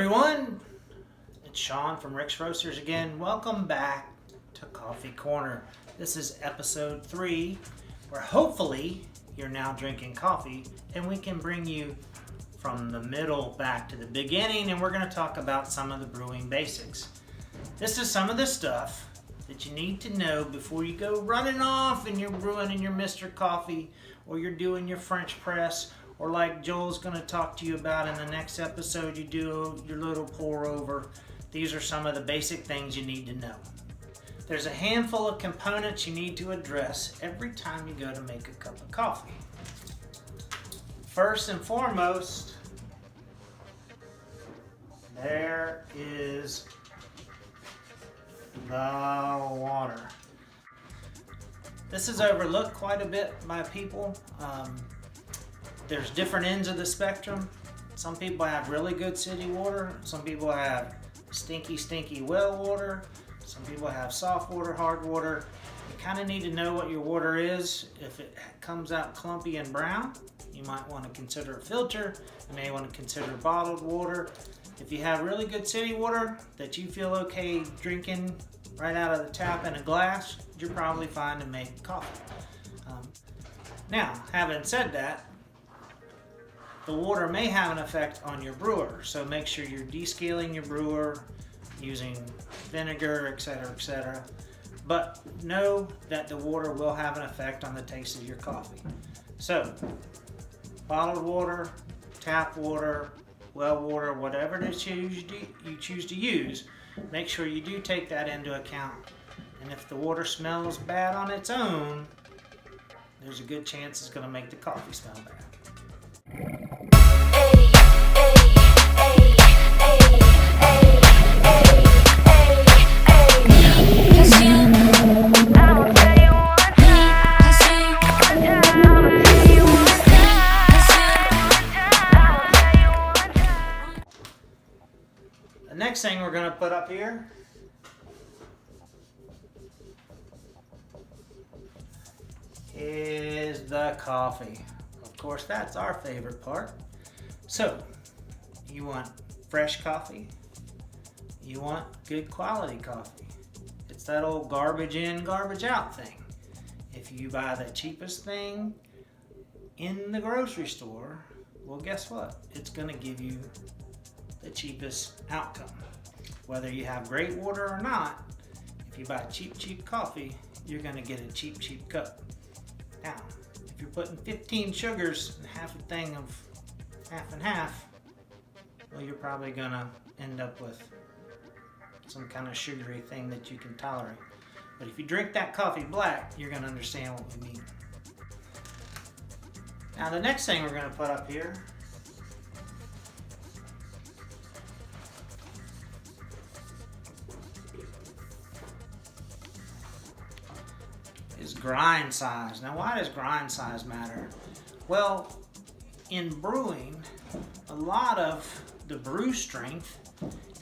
everyone, it's Sean from Rick's Roasters again. Welcome back to Coffee Corner. This is episode 3, where hopefully you're now drinking coffee and we can bring you from the middle back to the beginning, and we're going to talk about some of the brewing basics. This is some of the stuff that you need to know before you go running off and you're brewing in your Mr. Coffee, or you're doing your French press, or like Joel's going to talk to you about in the next episode, you do your little pour over. These are some of the basic things you need to know. There's a handful of components you need to address every time you go to make a cup of coffee. First and foremost, there is the water. This is overlooked quite a bit by people. There's different ends of the spectrum. Some people have really good city water. Some people have stinky well water. Some people have soft water, hard water. You kind of need to know what your water is. If it comes out clumpy and brown, you might want to consider a filter. You may want to consider bottled water. If you have really good city water that you feel okay drinking right out of the tap in a glass, you're probably fine to make coffee. Now, having said that, the water may have an effect on your brewer, so make sure you're descaling your brewer using vinegar, etc. But know that the water will have an effect on the taste of your coffee. So, bottled water, tap water, well water, whatever you choose to use, make sure you do take that into account. And if the water smells bad on its own, there's a good chance it's going to make the coffee smell bad. The next thing we're going to put up here is the coffee. Of course, that's our favorite part. So, you want fresh coffee, you want good quality coffee. It's that old garbage in, garbage out thing. If you buy the cheapest thing in the grocery store, well, guess what? It's going to give you the cheapest outcome. Whether you have great water or not, if you buy cheap coffee, you're going to get a cheap cup. Now, if you're putting 15 sugars in half a thing of half and half, well, you're probably going to end up with some kind of sugary thing that you can tolerate. But if you drink that coffee black, you're going to understand what we mean. Now, the next thing we're going to put up here is grind size. Now, why does grind size matter? Well, in brewing, a lot of the brew strength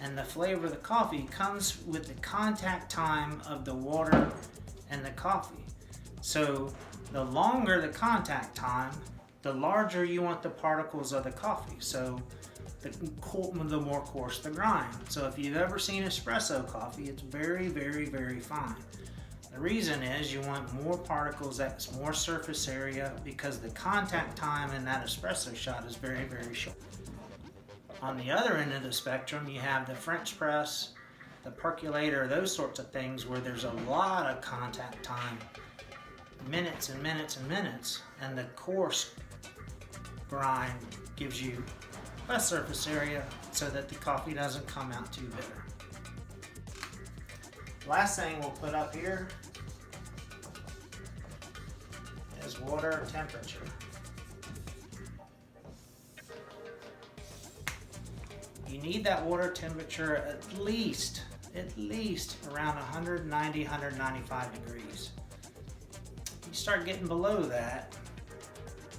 and the flavor of the coffee comes with the contact time of the water and the coffee. So the longer the contact time, the larger you want the particles of the coffee. So the more coarse the grind. So if you've ever seen espresso coffee, it's very fine. The reason is you want more particles, that's more surface area, because the contact time in that espresso shot is very short. On the other end of the spectrum, you have the French press, the percolator, those sorts of things where there's a lot of contact time, minutes and minutes, and the coarse grind gives you less surface area so that the coffee doesn't come out too bitter. Last thing we'll put up here is water temperature. You need that water temperature at least around 190, 195 degrees. You start getting below that,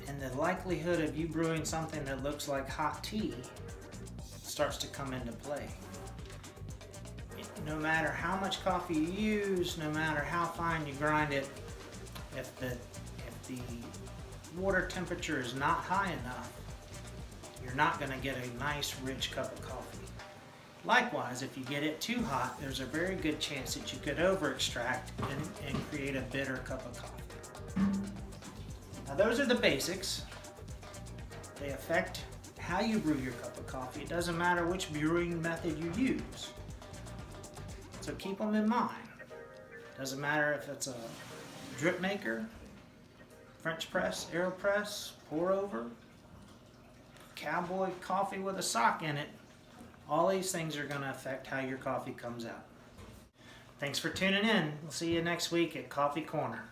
and the likelihood of you brewing something that looks like hot tea starts to come into play. No matter how much coffee you use, no matter how fine you grind it, if the water temperature is not high enough, you're not going to get a nice rich cup of coffee. Likewise, if you get it too hot, there's a very good chance that you could over extract and create a bitter cup of coffee. Now those are the basics. They affect how you brew your cup of coffee. It doesn't matter which brewing method you use. So keep them in mind. Doesn't matter if it's a drip maker, French press, AeroPress, pour over, cowboy coffee with a sock in it. All these things are going to affect how your coffee comes out. Thanks for tuning in. We'll see you next week at Coffee Corner.